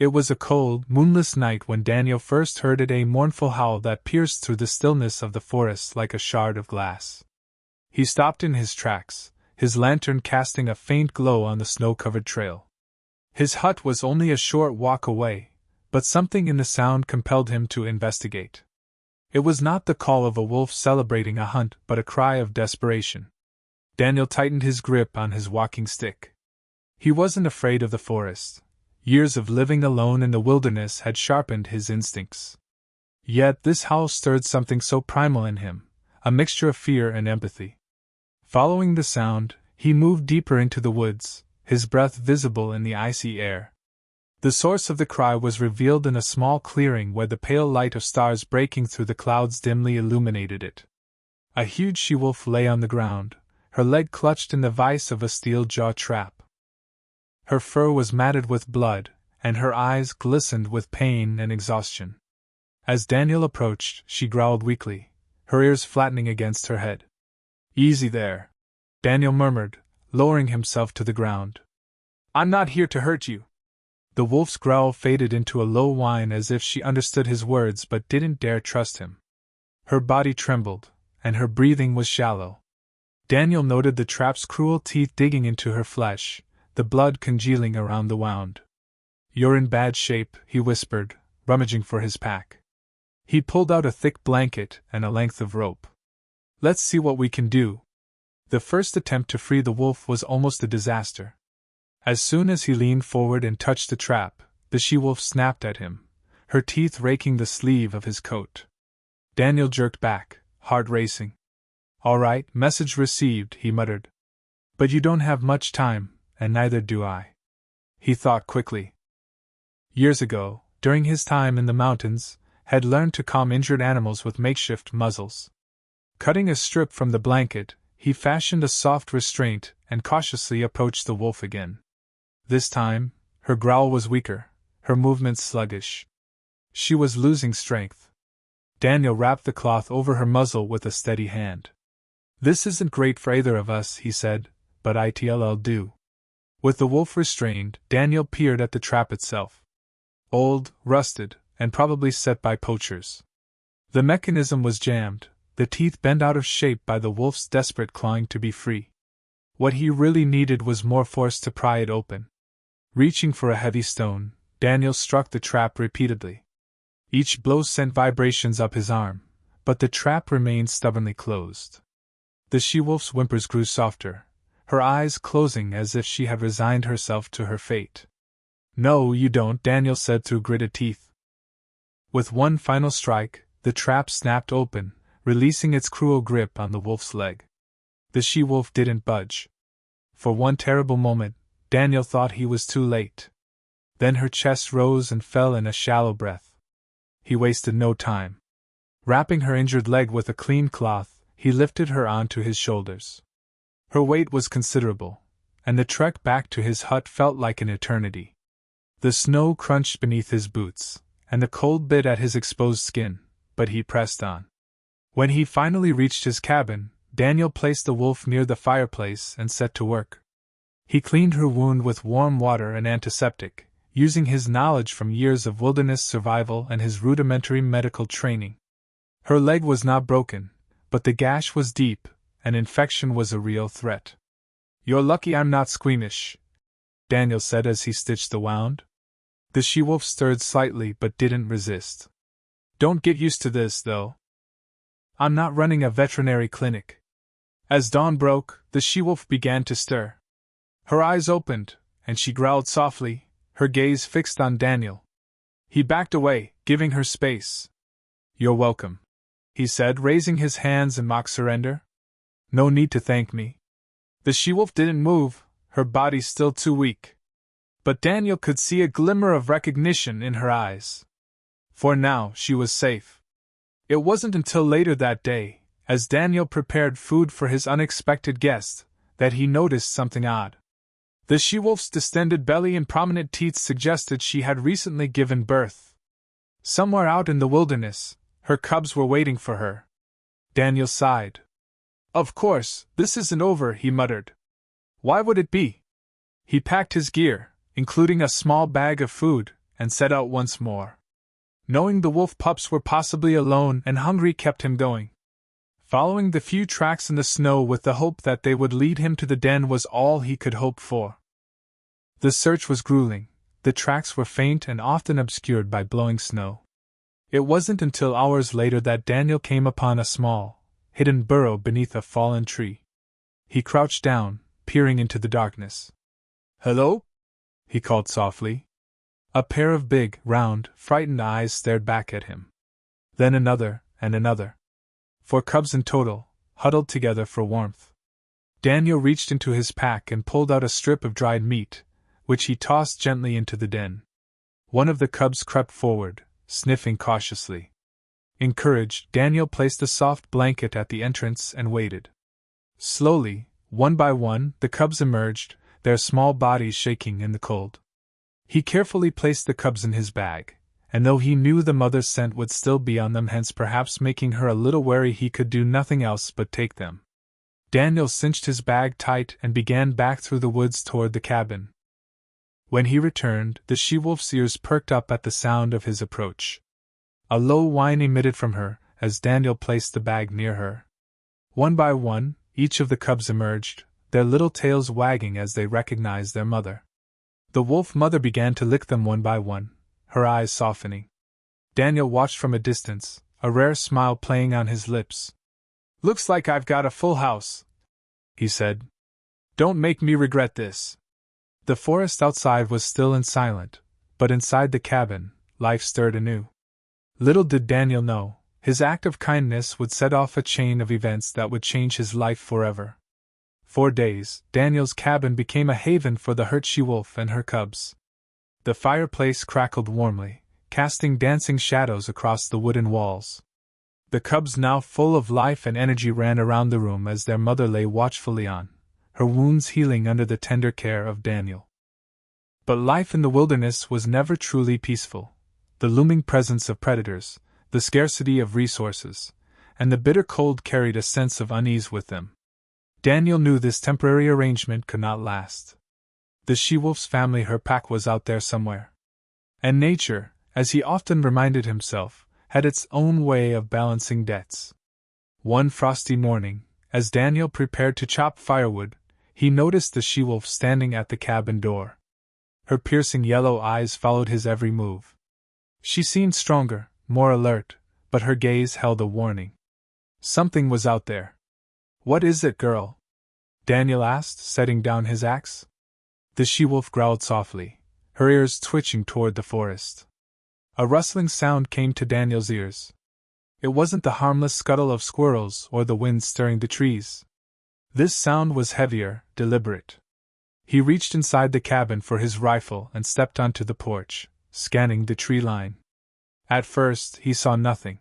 It was a cold, moonless night when Daniel first heard it, a mournful howl that pierced through the stillness of the forest like a shard of glass. He stopped in his tracks, his lantern casting a faint glow on the snow-covered trail. His hut was only a short walk away, but something in the sound compelled him to investigate. It was not the call of a wolf celebrating a hunt, but a cry of desperation. Daniel tightened his grip on his walking stick. He wasn't afraid of the forest. Years of living alone in the wilderness had sharpened his instincts. Yet this howl stirred something so primal in him, a mixture of fear and empathy. Following the sound, he moved deeper into the woods, his breath visible in the icy air. The source of the cry was revealed in a small clearing where the pale light of stars breaking through the clouds dimly illuminated it. A huge she-wolf lay on the ground, her leg clutched in the vise of a steel jaw trap. Her fur was matted with blood, and her eyes glistened with pain and exhaustion. As Daniel approached, she growled weakly, her ears flattening against her head. "Easy there," Daniel murmured, lowering himself to the ground. "I'm not here to hurt you." The wolf's growl faded into a low whine as if she understood his words but didn't dare trust him. Her body trembled, and her breathing was shallow. Daniel noted the trap's cruel teeth digging into her flesh, the blood congealing around the wound. "You're in bad shape," he whispered, rummaging for his pack. He pulled out a thick blanket and a length of rope. "Let's see what we can do." The first attempt to free the wolf was almost a disaster. As soon as he leaned forward and touched the trap, the she-wolf snapped at him, her teeth raking the sleeve of his coat. Daniel jerked back, heart racing. "All right, message received," he muttered. "But you don't have much time, and neither do I." He thought quickly. Years ago, during his time in the mountains, had learned to calm injured animals with makeshift muzzles. Cutting a strip from the blanket, he fashioned a soft restraint and cautiously approached the wolf again. This time, her growl was weaker, her movements sluggish. She was losing strength. Daniel wrapped the cloth over her muzzle with a steady hand. "This isn't great for either of us," he said, "but it'll do." With the wolf restrained, Daniel peered at the trap itself. Old, rusted, and probably set by poachers. The mechanism was jammed, the teeth bent out of shape by the wolf's desperate clawing to be free. What he really needed was more force to pry it open. Reaching for a heavy stone, Daniel struck the trap repeatedly. Each blow sent vibrations up his arm, but the trap remained stubbornly closed. The she-wolf's whimpers grew softer, her eyes closing as if she had resigned herself to her fate. "No, you don't," Daniel said through gritted teeth. With one final strike, the trap snapped open, releasing its cruel grip on the wolf's leg. The she-wolf didn't budge. For one terrible moment, Daniel thought he was too late. Then her chest rose and fell in a shallow breath. He wasted no time. Wrapping her injured leg with a clean cloth, he lifted her onto his shoulders. Her weight was considerable, and the trek back to his hut felt like an eternity. The snow crunched beneath his boots, and the cold bit at his exposed skin, but he pressed on. When he finally reached his cabin, Daniel placed the wolf near the fireplace and set to work. He cleaned her wound with warm water and antiseptic, using his knowledge from years of wilderness survival and his rudimentary medical training. Her leg was not broken, but the gash was deep, and infection was a real threat. "You're lucky I'm not squeamish," Daniel said as he stitched the wound. The she-wolf stirred slightly but didn't resist. "Don't get used to this, though. I'm not running a veterinary clinic." As dawn broke, the she-wolf began to stir. Her eyes opened, and she growled softly, her gaze fixed on Daniel. He backed away, giving her space. "You're welcome," he said, raising his hands in mock surrender. "No need to thank me." The she-wolf didn't move, her body still too weak. But Daniel could see a glimmer of recognition in her eyes. For now, she was safe. It wasn't until later that day, as Daniel prepared food for his unexpected guest, that he noticed something odd. The she-wolf's distended belly and prominent teeth suggested she had recently given birth. Somewhere out in the wilderness, her cubs were waiting for her. Daniel sighed. "Of course, this isn't over," he muttered. "Why would it be?" He packed his gear, including a small bag of food, and set out once more. Knowing the wolf pups were possibly alone and hungry kept him going. Following the few tracks in the snow with the hope that they would lead him to the den was all he could hope for. The search was grueling. The tracks were faint and often obscured by blowing snow. It wasn't until hours later that Daniel came upon a small, hidden burrow beneath a fallen tree. He crouched down, peering into the darkness. "Hello?" he called softly. A pair of big, round, frightened eyes stared back at him. Then another, and another. 4 cubs in total, huddled together for warmth. Daniel reached into his pack and pulled out a strip of dried meat, which he tossed gently into the den. One of the cubs crept forward, sniffing cautiously. Encouraged, Daniel placed a soft blanket at the entrance and waited. Slowly, one by one, the cubs emerged, their small bodies shaking in the cold. He carefully placed the cubs in his bag, and though he knew the mother's scent would still be on them, hence perhaps making her a little wary, he could do nothing else but take them. Daniel cinched his bag tight and began back through the woods toward the cabin. When he returned, the she-wolf's ears perked up at the sound of his approach. A low whine emitted from her as Daniel placed the bag near her. One by one, each of the cubs emerged, their little tails wagging as they recognized their mother. The wolf mother began to lick them one by one, her eyes softening. Daniel watched from a distance, a rare smile playing on his lips. "Looks like I've got a full house," he said. "Don't make me regret this." The forest outside was still and silent, but inside the cabin, life stirred anew. Little did Daniel know, his act of kindness would set off a chain of events that would change his life forever. For days, Daniel's cabin became a haven for the hurt she-wolf and her cubs. The fireplace crackled warmly, casting dancing shadows across the wooden walls. The cubs, now full of life and energy, ran around the room as their mother lay watchfully on, her wounds healing under the tender care of Daniel. But life in the wilderness was never truly peaceful. The looming presence of predators, the scarcity of resources, and the bitter cold carried a sense of unease with them. Daniel knew this temporary arrangement could not last. The she-wolf's family, her pack, was out there somewhere. And nature, as he often reminded himself, had its own way of balancing debts. One frosty morning, as Daniel prepared to chop firewood, he noticed the she-wolf standing at the cabin door. Her piercing yellow eyes followed his every move. She seemed stronger, more alert, but her gaze held a warning. Something was out there. "What is it, girl?" Daniel asked, setting down his axe. The she-wolf growled softly, her ears twitching toward the forest. A rustling sound came to Daniel's ears. It wasn't the harmless scuttle of squirrels or the wind stirring the trees. This sound was heavier, deliberate. He reached inside the cabin for his rifle and stepped onto the porch, scanning the tree line. At first, he saw nothing.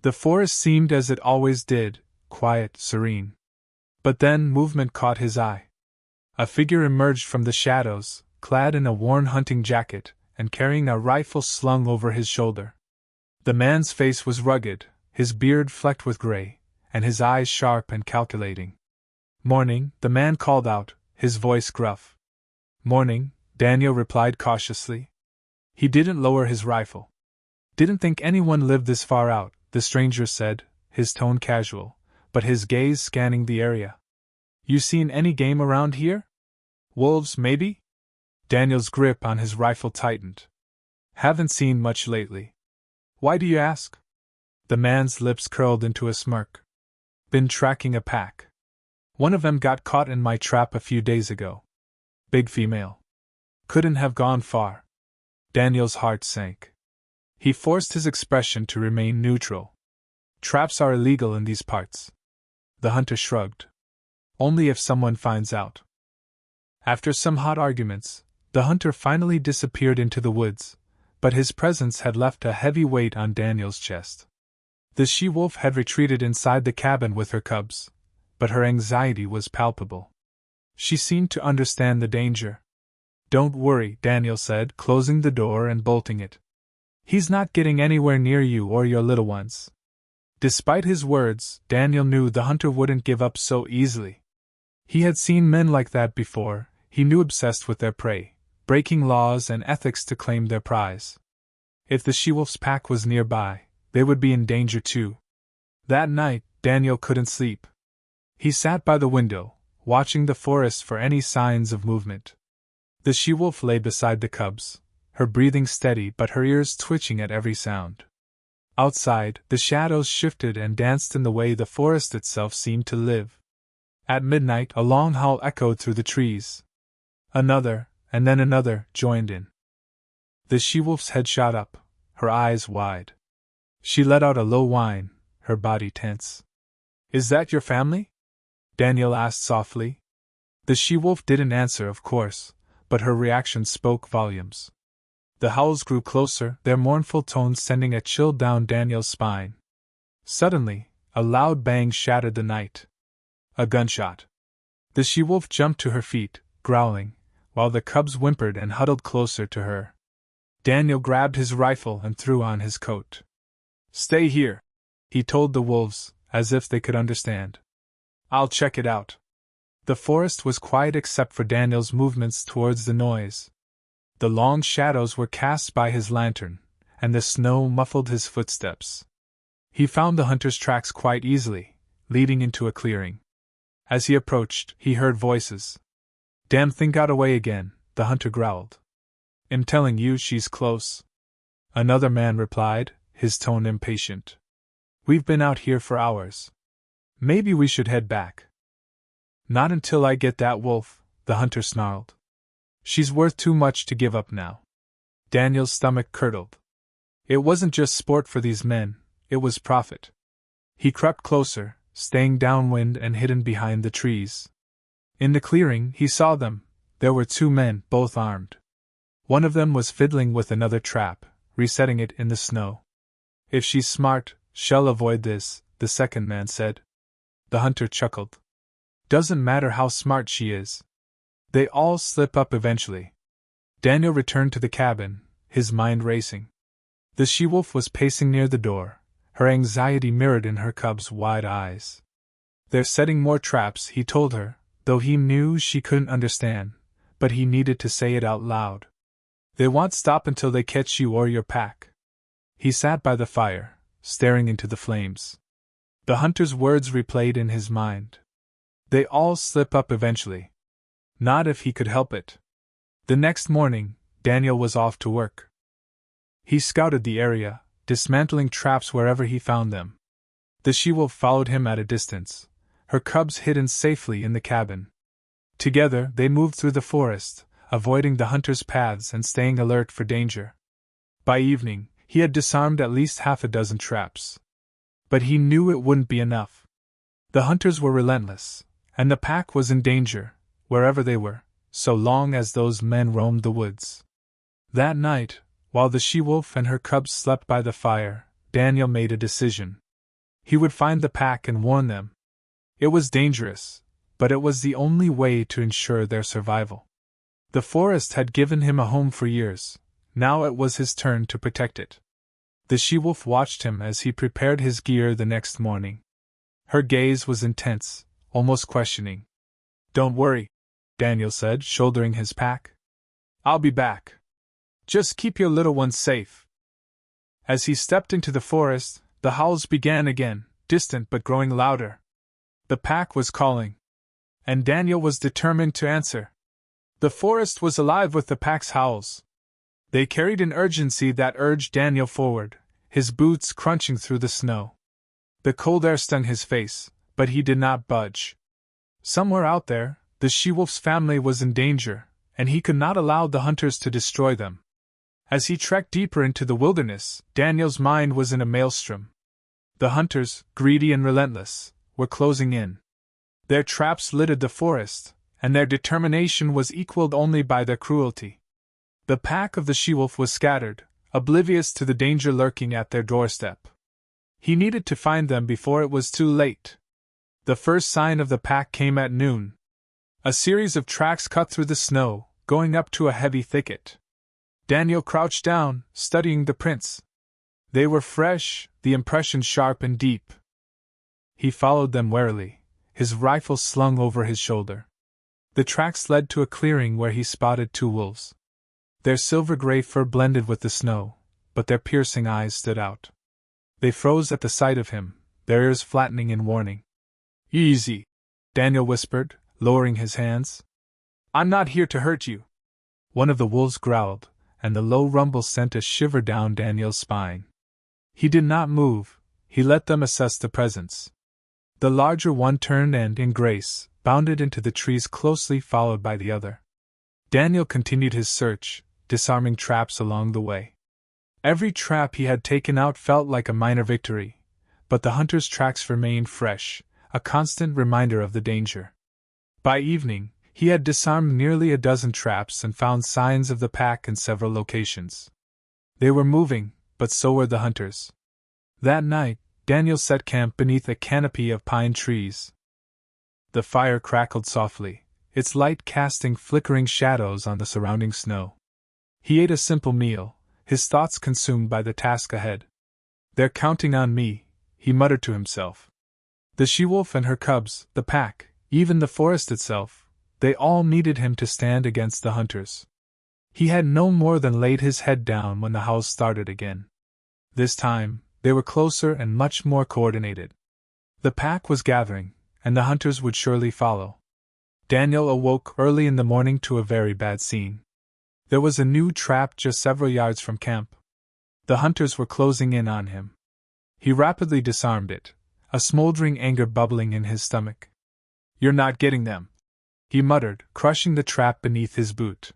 The forest seemed as it always did, quiet, serene. But then movement caught his eye. A figure emerged from the shadows, clad in a worn hunting jacket, and carrying a rifle slung over his shoulder. The man's face was rugged, his beard flecked with gray, and his eyes sharp and calculating. "Morning," the man called out, his voice gruff. "Morning," Daniel replied cautiously. He didn't lower his rifle. "Didn't think anyone lived this far out," the stranger said, his tone casual, but his gaze scanning the area. "You seen any game around here? Wolves, maybe?" Daniel's grip on his rifle tightened. "Haven't seen much lately." "Why do you ask?" The man's lips curled into a smirk. "Been tracking a pack. One of them got caught in my trap a few days ago. Big female. Couldn't have gone far." Daniel's heart sank. He forced his expression to remain neutral. "Traps are illegal in these parts." The hunter shrugged. "Only if someone finds out." After some hot arguments, the hunter finally disappeared into the woods, but his presence had left a heavy weight on Daniel's chest. The she-wolf had retreated inside the cabin with her cubs, but her anxiety was palpable. She seemed to understand the danger. "Don't worry," Daniel said, closing the door and bolting it. "He's not getting anywhere near you or your little ones." Despite his words, Daniel knew the hunter wouldn't give up so easily. He had seen men like that before, he knew, obsessed with their prey, breaking laws and ethics to claim their prize. If the she-wolf's pack was nearby, they would be in danger too. That night, Daniel couldn't sleep. He sat by the window, watching the forest for any signs of movement. The she-wolf lay beside the cubs, her breathing steady but her ears twitching at every sound. Outside, the shadows shifted and danced in the way the forest itself seemed to live. At midnight, a long howl echoed through the trees. Another, and then another, joined in. The she-wolf's head shot up, her eyes wide. She let out a low whine, her body tense. "Is that your family?" Daniel asked softly. The she-wolf didn't answer, of course, but her reaction spoke volumes. The howls grew closer, their mournful tones sending a chill down Daniel's spine. Suddenly, a loud bang shattered the night. A gunshot. The she-wolf jumped to her feet, growling, while the cubs whimpered and huddled closer to her. Daniel grabbed his rifle and threw on his coat. "Stay here," he told the wolves, as if they could understand. "I'll check it out." The forest was quiet except for Daniel's movements towards the noise. The long shadows were cast by his lantern, and the snow muffled his footsteps. He found the hunter's tracks quite easily, leading into a clearing. As he approached, he heard voices. "Damn thing got away again," the hunter growled. "I'm telling you she's close." Another man replied, his tone impatient. "We've been out here for hours. Maybe we should head back." "Not until I get that wolf," the hunter snarled. "She's worth too much to give up now." Daniel's stomach curdled. It wasn't just sport for these men, it was profit. He crept closer, staying downwind and hidden behind the trees. In the clearing, he saw them. There were two men, both armed. One of them was fiddling with another trap, resetting it in the snow. "If she's smart, she'll avoid this," the second man said. The hunter chuckled. "Doesn't matter how smart she is. They all slip up eventually." Daniel returned to the cabin, his mind racing. The she-wolf was pacing near the door, her anxiety mirrored in her cub's wide eyes. "They're setting more traps," he told her, though he knew she couldn't understand, but he needed to say it out loud. "They won't stop until they catch you or your pack." He sat by the fire, staring into the flames. The hunter's words replayed in his mind. They all slip up eventually. Not if he could help it. The next morning, Daniel was off to work. He scouted the area, dismantling traps wherever he found them. The she-wolf followed him at a distance, her cubs hidden safely in the cabin. Together, they moved through the forest, avoiding the hunter's paths and staying alert for danger. By evening, he had disarmed at least half a dozen traps. But he knew it wouldn't be enough. The hunters were relentless, and the pack was in danger, wherever they were, so long as those men roamed the woods. That night, while the she-wolf and her cubs slept by the fire, Daniel made a decision. He would find the pack and warn them. It was dangerous, but it was the only way to ensure their survival. The forest had given him a home for years, now it was his turn to protect it. The she-wolf watched him as he prepared his gear the next morning. Her gaze was intense, almost questioning. "Don't worry," Daniel said, shouldering his pack. "I'll be back. Just keep your little ones safe." As he stepped into the forest, the howls began again, distant but growing louder. The pack was calling. And Daniel was determined to answer. The forest was alive with the pack's howls. They carried an urgency that urged Daniel forward, his boots crunching through the snow. The cold air stung his face, but he did not budge. Somewhere out there, the she-wolf's family was in danger, and he could not allow the hunters to destroy them. As he trekked deeper into the wilderness, Daniel's mind was in a maelstrom. The hunters, greedy and relentless, were closing in. Their traps littered the forest, and their determination was equaled only by their cruelty. The pack of the she-wolf was scattered, oblivious to the danger lurking at their doorstep. He needed to find them before it was too late. The first sign of the pack came at noon. A series of tracks cut through the snow, going up to a heavy thicket. Daniel crouched down, studying the prints. They were fresh, the impression sharp and deep. He followed them warily, his rifle slung over his shoulder. The tracks led to a clearing where he spotted two wolves. Their silver-gray fur blended with the snow, but their piercing eyes stood out. They froze at the sight of him, their ears flattening in warning. "Easy," Daniel whispered, lowering his hands. "I'm not here to hurt you." One of the wolves growled, and the low rumble sent a shiver down Daniel's spine. He did not move, he let them assess the presence. The larger one turned and, in grace, bounded into the trees closely followed by the other. Daniel continued his search, disarming traps along the way. Every trap he had taken out felt like a minor victory, but the hunter's tracks remained fresh, a constant reminder of the danger. By evening, he had disarmed nearly a dozen traps and found signs of the pack in several locations. They were moving, but so were the hunters. That night, Daniel set camp beneath a canopy of pine trees. The fire crackled softly, its light casting flickering shadows on the surrounding snow. He ate a simple meal, his thoughts consumed by the task ahead. "They're counting on me," he muttered to himself. The she-wolf and her cubs, the pack, even the forest itself, they all needed him to stand against the hunters. He had no more than laid his head down when the howls started again. This time, they were closer and much more coordinated. The pack was gathering, and the hunters would surely follow. Daniel awoke early in the morning to a very bad scene. There was a new trap just several yards from camp. The hunters were closing in on him. He rapidly disarmed it, a smoldering anger bubbling in his stomach. "You're not getting them," he muttered, crushing the trap beneath his boot.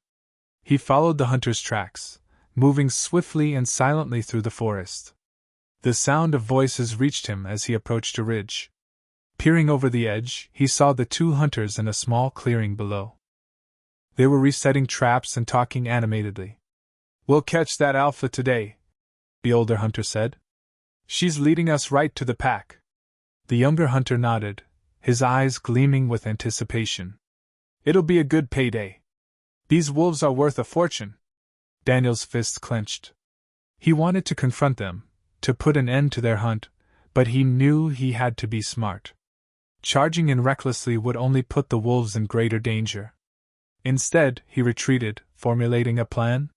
He followed the hunter's tracks, moving swiftly and silently through the forest. The sound of voices reached him as he approached a ridge. Peering over the edge, he saw the two hunters in a small clearing below. They were resetting traps and talking animatedly. "We'll catch that alpha today," the older hunter said. "She's leading us right to the pack." The younger hunter nodded, his eyes gleaming with anticipation. "It'll be a good payday. These wolves are worth a fortune." Daniel's fists clenched. He wanted to confront them, to put an end to their hunt, but he knew he had to be smart. Charging in recklessly would only put the wolves in greater danger. Instead, he retreated, formulating a plan.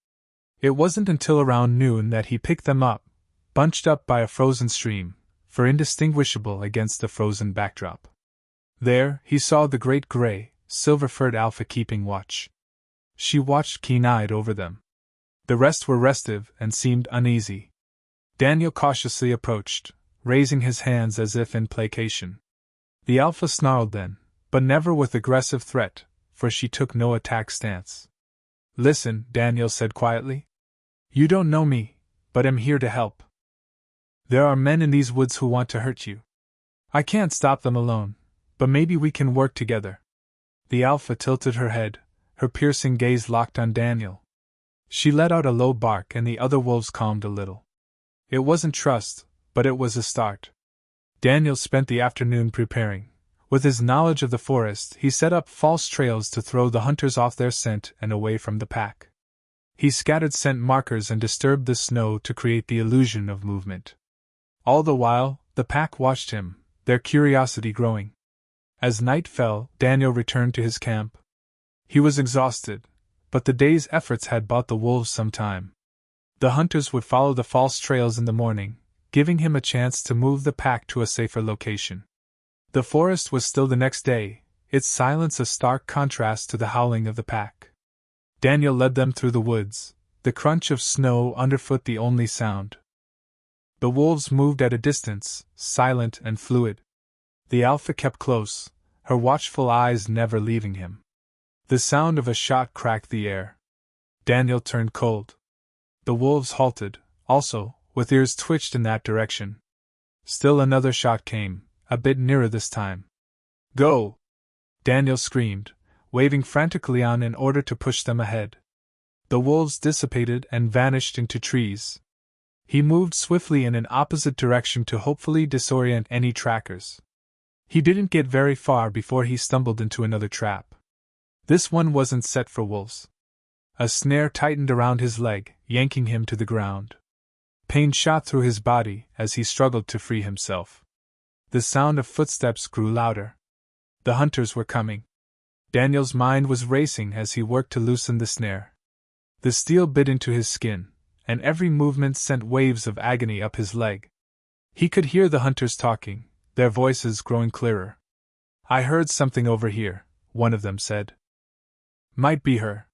It wasn't until around noon that he picked them up, bunched up by a frozen stream, for indistinguishable against the frozen backdrop. There, he saw the great gray, silver-furred alpha keeping watch. She watched keen-eyed over them. The rest were restive and seemed uneasy. Daniel cautiously approached, raising his hands as if in placation. The alpha snarled then, but never with aggressive threat, for she took no attack stance. "Listen," Daniel said quietly. "You don't know me, but am here to help. There are men in these woods who want to hurt you. I can't stop them alone, but maybe we can work together." The alpha tilted her head, her piercing gaze locked on Daniel. She let out a low bark and the other wolves calmed a little. It wasn't trust, but it was a start. Daniel spent the afternoon preparing. With his knowledge of the forest, he set up false trails to throw the hunters off their scent and away from the pack. He scattered scent markers and disturbed the snow to create the illusion of movement. All the while, the pack watched him, their curiosity growing. As night fell, Daniel returned to his camp. He was exhausted, but the day's efforts had bought the wolves some time. The hunters would follow the false trails in the morning, giving him a chance to move the pack to a safer location. The forest was still the next day, its silence a stark contrast to the howling of the pack. Daniel led them through the woods, the crunch of snow underfoot the only sound. The wolves moved at a distance, silent and fluid. The alpha kept close, her watchful eyes never leaving him. The sound of a shot cracked the air. Daniel turned cold. The wolves halted, also, with ears twitched in that direction. Still another shot came, a bit nearer this time. "Go!" Daniel screamed, waving frantically on in order to push them ahead. The wolves dissipated and vanished into trees. He moved swiftly in an opposite direction to hopefully disorient any trackers. He didn't get very far before he stumbled into another trap. This one wasn't set for wolves. A snare tightened around his leg, yanking him to the ground. Pain shot through his body as he struggled to free himself. The sound of footsteps grew louder. The hunters were coming. Daniel's mind was racing as he worked to loosen the snare. The steel bit into his skin, and every movement sent waves of agony up his leg. He could hear the hunters talking, their voices growing clearer. "I heard something over here," one of them said. "Might be her."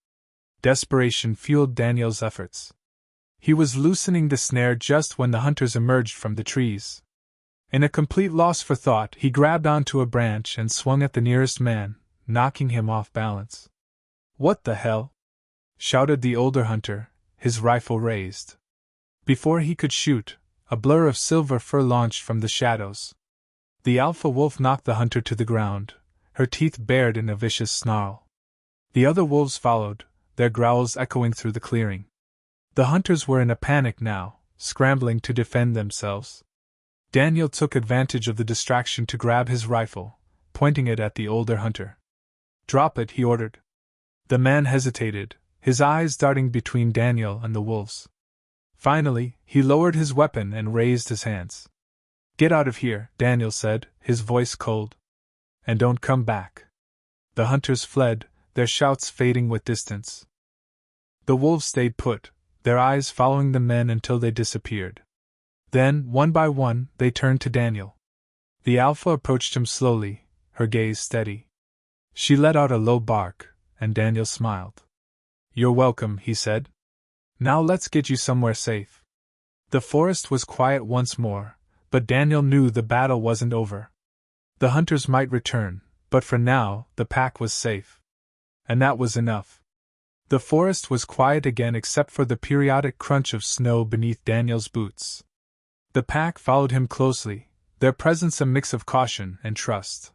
Desperation fueled Daniel's efforts. He was loosening the snare just when the hunters emerged from the trees. In a complete loss for thought, he grabbed onto a branch and swung at the nearest man, knocking him off balance. "What the hell?" shouted the older hunter, his rifle raised. Before he could shoot, a blur of silver fur launched from the shadows. The alpha wolf knocked the hunter to the ground, her teeth bared in a vicious snarl. The other wolves followed, their growls echoing through the clearing. The hunters were in a panic now, scrambling to defend themselves. Daniel took advantage of the distraction to grab his rifle, pointing it at the older hunter. "Drop it," he ordered. The man hesitated, his eyes darting between Daniel and the wolves. Finally, he lowered his weapon and raised his hands. "Get out of here," Daniel said, his voice cold. "And don't come back." The hunters fled, their shouts fading with distance. The wolves stayed put, their eyes following the men until they disappeared. Then, one by one, they turned to Daniel. The alpha approached him slowly, her gaze steady. She let out a low bark, and Daniel smiled. "You're welcome," he said. "Now let's get you somewhere safe." The forest was quiet once more, but Daniel knew the battle wasn't over. The hunters might return, but for now, the pack was safe. And that was enough. The forest was quiet again except for the periodic crunch of snow beneath Daniel's boots. The pack followed him closely, their presence a mix of caution and trust.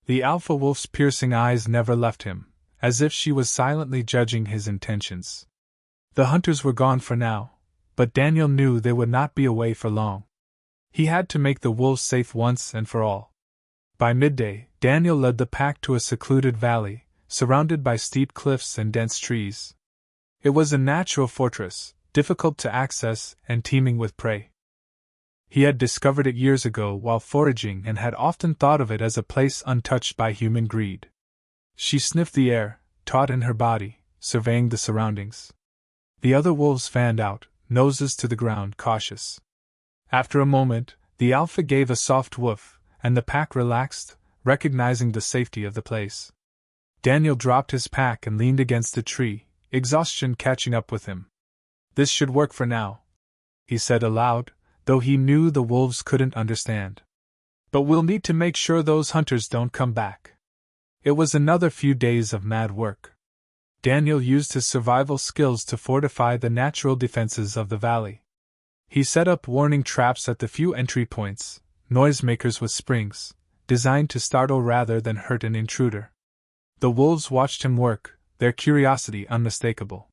The alpha wolf's piercing eyes never left him, as if she was silently judging his intentions. The hunters were gone for now, but Daniel knew they would not be away for long. He had to make the wolves safe once and for all. By midday, Daniel led the pack to a secluded valley, surrounded by steep cliffs and dense trees. It was a natural fortress, difficult to access and teeming with prey. He had discovered it years ago while foraging and had often thought of it as a place untouched by human greed. She sniffed the air, taut in her body, surveying the surroundings. The other wolves fanned out, noses to the ground, cautious. After a moment, the alpha gave a soft woof, and the pack relaxed, recognizing the safety of the place. Daniel dropped his pack and leaned against a tree, exhaustion catching up with him. "This should work for now," he said aloud, though he knew the wolves couldn't understand. "But we'll need to make sure those hunters don't come back." It was another few days of mad work. Daniel used his survival skills to fortify the natural defenses of the valley. He set up warning traps at the few entry points, noisemakers with springs, designed to startle rather than hurt an intruder. The wolves watched him work, their curiosity unmistakable.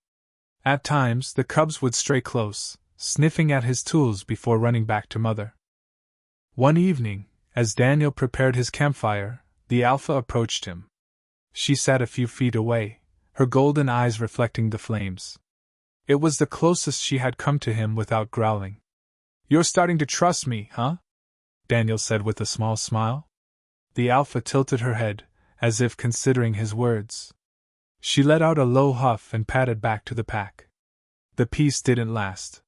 At times, the cubs would stray close, sniffing at his tools before running back to mother. One evening, as Daniel prepared his campfire, the alpha approached him. She sat a few feet away, her golden eyes reflecting the flames. It was the closest she had come to him without growling. "You're starting to trust me, huh?" Daniel said with a small smile. The alpha tilted her head, as if considering his words. She let out a low huff and padded back to the pack. The peace didn't last.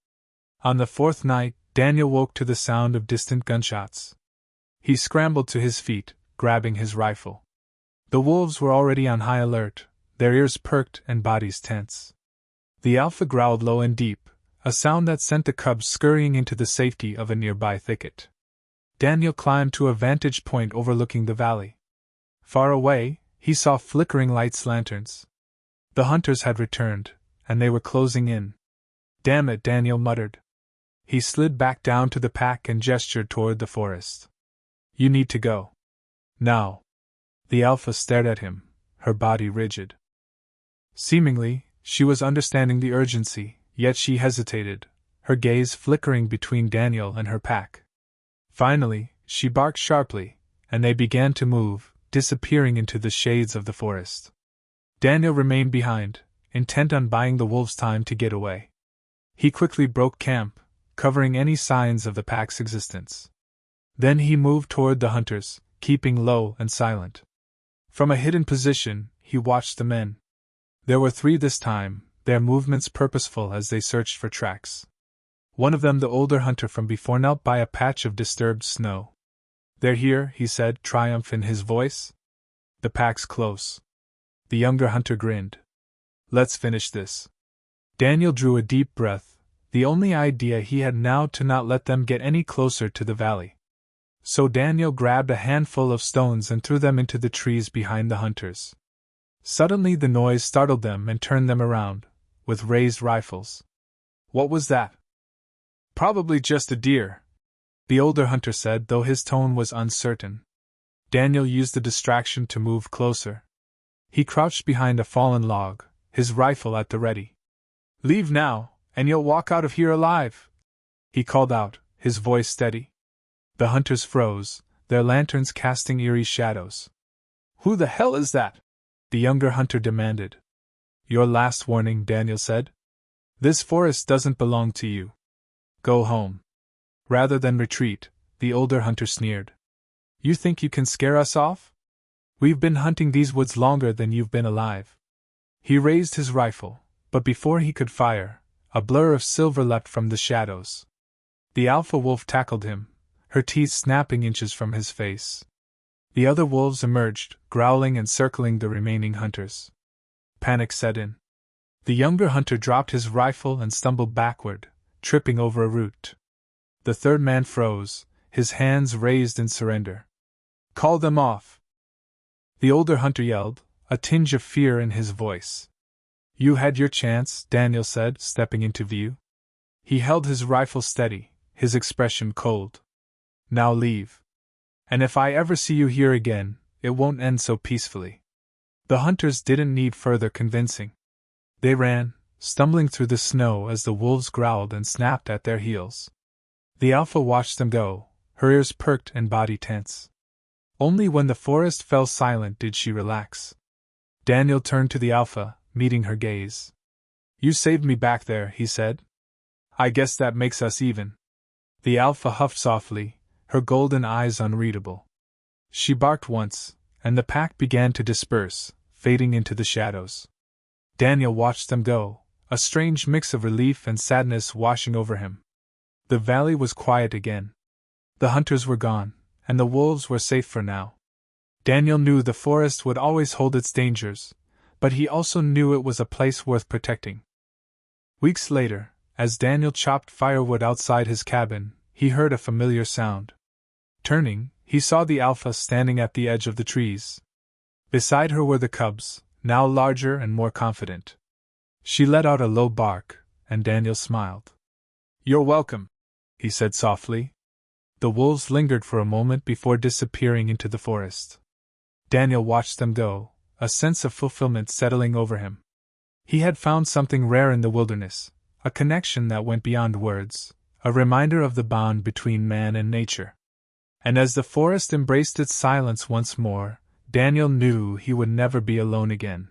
On the fourth night, Daniel woke to the sound of distant gunshots. He scrambled to his feet, grabbing his rifle. The wolves were already on high alert, their ears perked and bodies tense. The alpha growled low and deep, a sound that sent the cubs scurrying into the safety of a nearby thicket. Daniel climbed to a vantage point overlooking the valley. Far away, he saw flickering lights, lanterns. The hunters had returned, and they were closing in. "Damn it," Daniel muttered. He slid back down to the pack and gestured toward the forest. "You need to go. Now." The alpha stared at him, her body rigid. Seemingly, she was understanding the urgency, yet she hesitated, her gaze flickering between Daniel and her pack. Finally, she barked sharply, and they began to move, disappearing into the shades of the forest. Daniel remained behind, intent on buying the wolves time to get away. He quickly broke camp, covering any signs of the pack's existence. Then he moved toward the hunters, keeping low and silent. From a hidden position, he watched the men. There were 3 this time, their movements purposeful as they searched for tracks. One of them, the older hunter from before, knelt by a patch of disturbed snow. "They're here," he said, triumph in his voice. "The pack's close." The younger hunter grinned. "Let's finish this." Daniel drew a deep breath, the only idea he had now to not let them get any closer to the valley. So Daniel grabbed a handful of stones and threw them into the trees behind the hunters. Suddenly the noise startled them and turned them around, with raised rifles. "What was that?" "Probably just a deer," the older hunter said, though his tone was uncertain. Daniel used the distraction to move closer. He crouched behind a fallen log, his rifle at the ready. "Leave now, and you'll walk out of here alive," he called out, his voice steady. The hunters froze, their lanterns casting eerie shadows. "Who the hell is that?" the younger hunter demanded. "Your last warning," Daniel said. "This forest doesn't belong to you. Go home." Rather than retreat, the older hunter sneered. "You think you can scare us off? We've been hunting these woods longer than you've been alive." He raised his rifle, but before he could fire, a blur of silver leapt from the shadows. The alpha wolf tackled him, her teeth snapping inches from his face. The other wolves emerged, growling and circling the remaining hunters. Panic set in. The younger hunter dropped his rifle and stumbled backward, tripping over a root. The third man froze, his hands raised in surrender. "Call them off!" the older hunter yelled, a tinge of fear in his voice. "You had your chance," Daniel said, stepping into view. He held his rifle steady, his expression cold. "Now leave. And if I ever see you here again, it won't end so peacefully." The hunters didn't need further convincing. They ran, stumbling through the snow as the wolves growled and snapped at their heels. The alpha watched them go, her ears perked and body tense. Only when the forest fell silent did she relax. Daniel turned to the alpha, meeting her gaze. "You saved me back there," he said. "I guess that makes us even." The alpha huffed softly, her golden eyes unreadable. She barked once, and the pack began to disperse, fading into the shadows. Daniel watched them go, a strange mix of relief and sadness washing over him. The valley was quiet again. The hunters were gone, and the wolves were safe for now. Daniel knew the forest would always hold its dangers, but he also knew it was a place worth protecting. Weeks later, as Daniel chopped firewood outside his cabin, he heard a familiar sound. Turning, he saw the alpha standing at the edge of the trees. Beside her were the cubs, now larger and more confident. She let out a low bark, and Daniel smiled. "You're welcome," he said softly. The wolves lingered for a moment before disappearing into the forest. Daniel watched them go, a sense of fulfillment settling over him. He had found something rare in the wilderness, a connection that went beyond words, a reminder of the bond between man and nature. And as the forest embraced its silence once more, Daniel knew he would never be alone again.